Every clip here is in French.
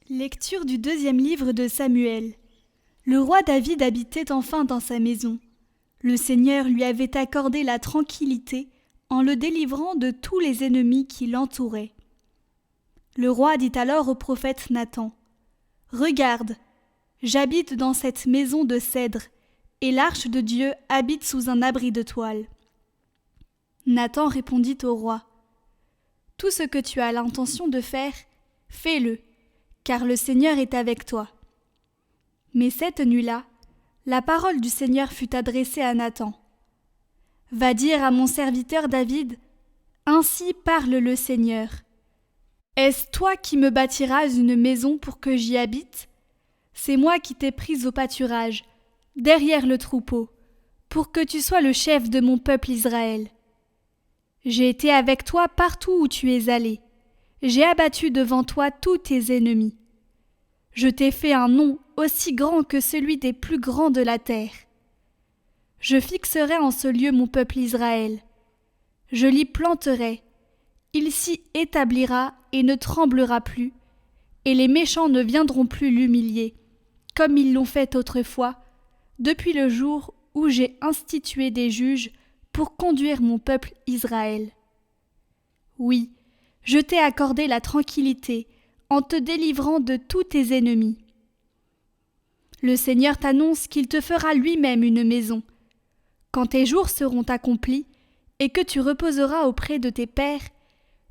Lecture du 2e livre de Samuel. Le roi David habitait enfin dans sa maison. Le Seigneur lui avait accordé la tranquillité en le délivrant de tous les ennemis qui l'entouraient. Le roi dit alors au prophète Nathan : « Regarde, j'habite dans cette maison de cèdre, et l'arche de Dieu habite sous un abri de toile. » Nathan répondit au roi : « Tout ce que tu as l'intention de faire, fais-le, car le Seigneur est avec toi. » Mais cette nuit-là, la parole du Seigneur fut adressée à Nathan. « Va dire à mon serviteur David : Ainsi parle le Seigneur. Est-ce toi qui me bâtiras une maison pour que j'y habite ? C'est moi qui t'ai prise au pâturage, derrière le troupeau, pour que tu sois le chef de mon peuple Israël. J'ai été avec toi partout où tu es allé. J'ai abattu devant toi tous tes ennemis. Je t'ai fait un nom aussi grand que celui des plus grands de la terre. Je fixerai en ce lieu mon peuple Israël. Je l'y planterai. Il s'y établira et ne tremblera plus, et les méchants ne viendront plus l'humilier, comme ils l'ont fait autrefois, depuis le jour où j'ai institué des juges pour conduire mon peuple Israël. Oui, je t'ai accordé la tranquillité en te délivrant de tous tes ennemis. Le Seigneur t'annonce qu'il te fera lui-même une maison. Quand tes jours seront accomplis et que tu reposeras auprès de tes pères,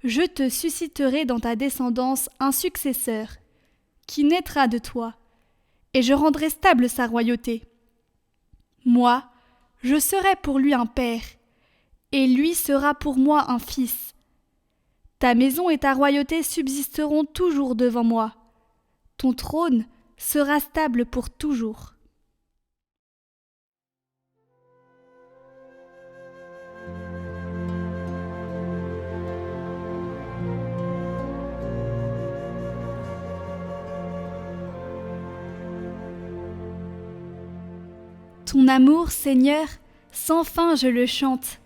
je te susciterai dans ta descendance un successeur qui naîtra de toi, et je rendrai stable sa royauté. Moi, je serai pour lui un père, et lui sera pour moi un fils. Ta maison et ta royauté subsisteront toujours devant moi. Ton trône sera stable pour toujours. » Ton amour, Seigneur, sans fin je le chante.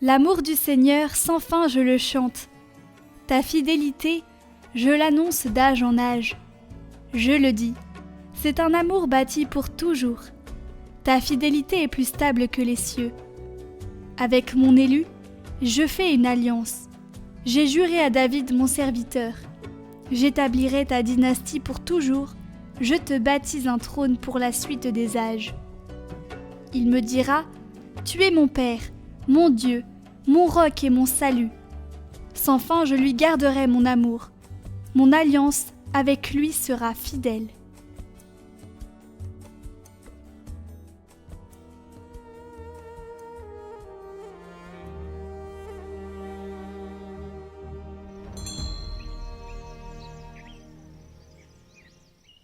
L'amour du Seigneur, sans fin je le chante. Ta fidélité, je l'annonce d'âge en âge. Je le dis, c'est un amour bâti pour toujours. Ta fidélité est plus stable que les cieux. Avec mon élu, je fais une alliance. J'ai juré à David mon serviteur. J'établirai ta dynastie pour toujours. Je te bâtis un trône pour la suite des âges. Il me dira : Tu es mon Père, mon Dieu, mon roc et mon salut. Sans fin, je lui garderai mon amour. Mon alliance avec lui sera fidèle.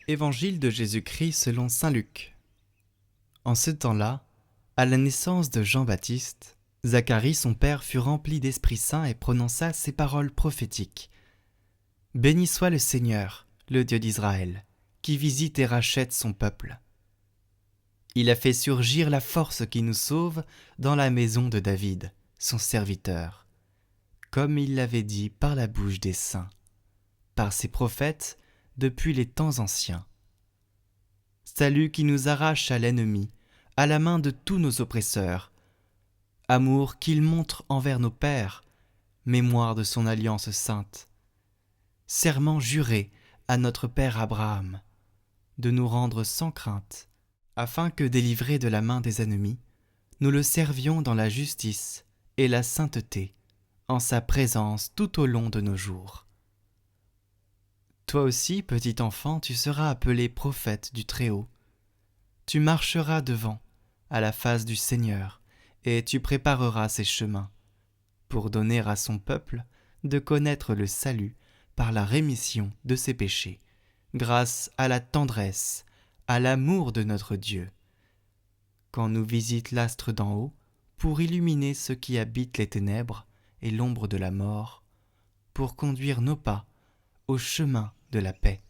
Évangile de Jésus-Christ selon saint Luc. En ce temps-là, à la naissance de Jean-Baptiste, Zacharie son père fut rempli d'Esprit Saint et prononça ces paroles prophétiques. « Béni soit le Seigneur, le Dieu d'Israël, qui visite et rachète son peuple. Il a fait surgir la force qui nous sauve dans la maison de David, son serviteur, comme il l'avait dit par la bouche des saints, par ses prophètes depuis les temps anciens. Salut qui nous arrache à l'ennemi, à la main de tous nos oppresseurs. Amour qu'il montre envers nos pères, mémoire de son alliance sainte. Serment juré à notre père Abraham, de nous rendre sans crainte, afin que, délivrés de la main des ennemis, nous le servions dans la justice et la sainteté, en sa présence tout au long de nos jours. Toi aussi, petit enfant, tu seras appelé prophète du Très-Haut. Tu marcheras devant, à la face du Seigneur, et tu prépareras ses chemins, pour donner à son peuple de connaître le salut par la rémission de ses péchés, grâce à la tendresse, à l'amour de notre Dieu. Quand nous visite l'astre d'en haut, pour illuminer ceux qui habitent les ténèbres et l'ombre de la mort, pour conduire nos pas au chemin de la paix.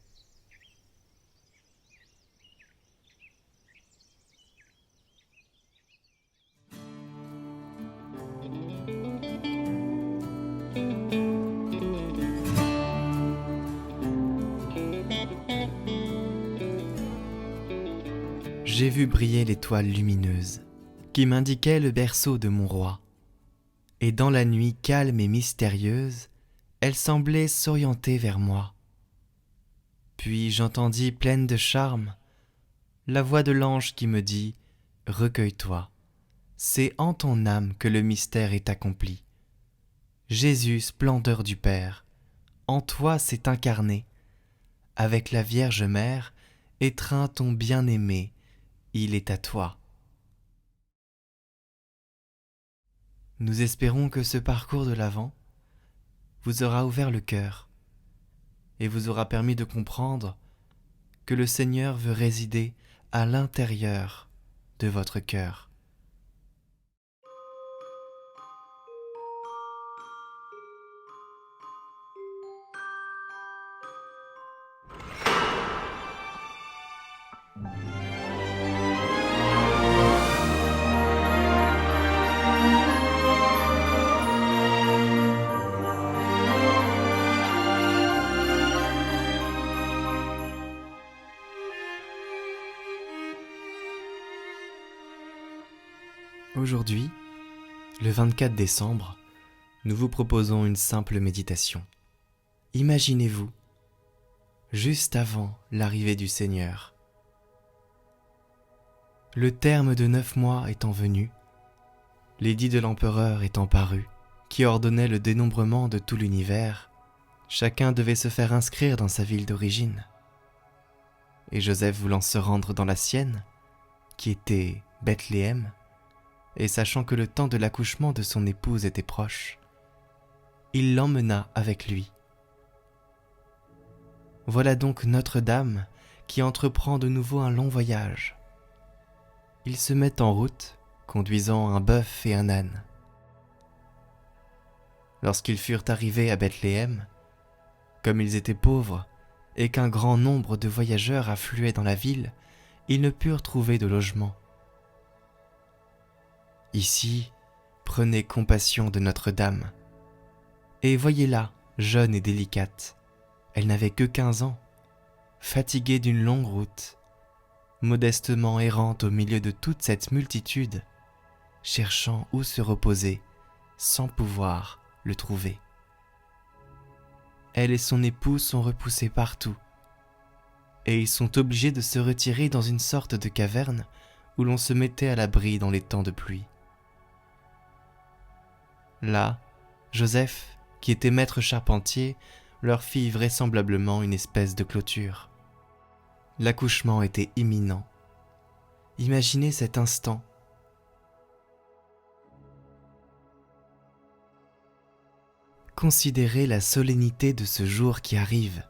J'ai vu briller l'étoile lumineuse qui m'indiquait le berceau de mon roi. Et dans la nuit calme et mystérieuse, elle semblait s'orienter vers moi. Puis j'entendis pleine de charme la voix de l'ange qui me dit « Recueille-toi, c'est en ton âme que le mystère est accompli. Jésus, splendeur du Père, en toi s'est incarné. Avec la Vierge Mère, étreins ton bien-aimé, il est à toi. » Nous espérons que ce parcours de l'Avent vous aura ouvert le cœur et vous aura permis de comprendre que le Seigneur veut résider à l'intérieur de votre cœur. Aujourd'hui, le 24 décembre, nous vous proposons une simple méditation. Imaginez-vous, juste avant l'arrivée du Seigneur. Le terme de 9 mois étant venu, l'édit de l'empereur étant paru, qui ordonnait le dénombrement de tout l'univers, chacun devait se faire inscrire dans sa ville d'origine. Et Joseph voulant se rendre dans la sienne, qui était Bethléem, et sachant que le temps de l'accouchement de son épouse était proche, il l'emmena avec lui. Voilà donc Notre-Dame qui entreprend de nouveau un long voyage. Ils se mettent en route, conduisant un bœuf et un âne. Lorsqu'ils furent arrivés à Bethléem, comme ils étaient pauvres et qu'un grand nombre de voyageurs affluaient dans la ville, ils ne purent trouver de logement. Ici, prenez compassion de Notre-Dame. Et voyez-la, jeune et délicate. Elle n'avait que 15 ans, fatiguée d'une longue route, modestement errante au milieu de toute cette multitude, cherchant où se reposer, sans pouvoir le trouver. Elle et son époux sont repoussés partout, et ils sont obligés de se retirer dans une sorte de caverne où l'on se mettait à l'abri dans les temps de pluie. Là, Joseph, qui était maître charpentier, leur fit vraisemblablement une espèce de clôture. L'accouchement était imminent. Imaginez cet instant. Considérez la solennité de ce jour qui arrive.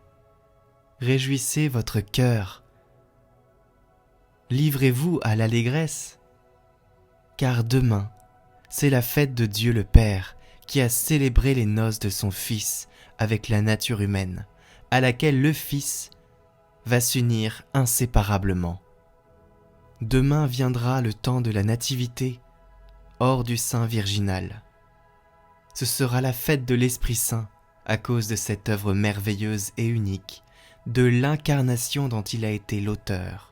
Réjouissez votre cœur. Livrez-vous à l'allégresse, car demain, c'est la fête de Dieu le Père qui a célébré les noces de son Fils avec la nature humaine, à laquelle le Fils va s'unir inséparablement. Demain viendra le temps de la nativité, hors du sein virginal. Ce sera la fête de l'Esprit Saint à cause de cette œuvre merveilleuse et unique, de l'incarnation dont il a été l'auteur.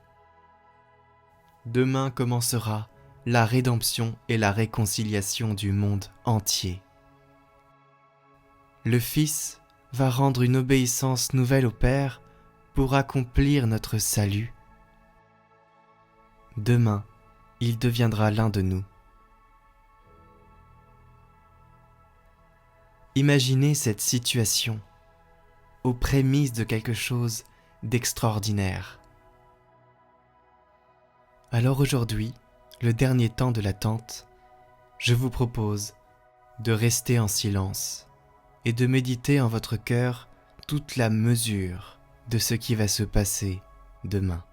Demain commencera la rédemption et la réconciliation du monde entier. Le Fils va rendre une obéissance nouvelle au Père pour accomplir notre salut. Demain, il deviendra l'un de nous. Imaginez cette situation, aux prémices de quelque chose d'extraordinaire. Alors aujourd'hui, le dernier temps de l'attente, je vous propose de rester en silence et de méditer en votre cœur toute la mesure de ce qui va se passer demain.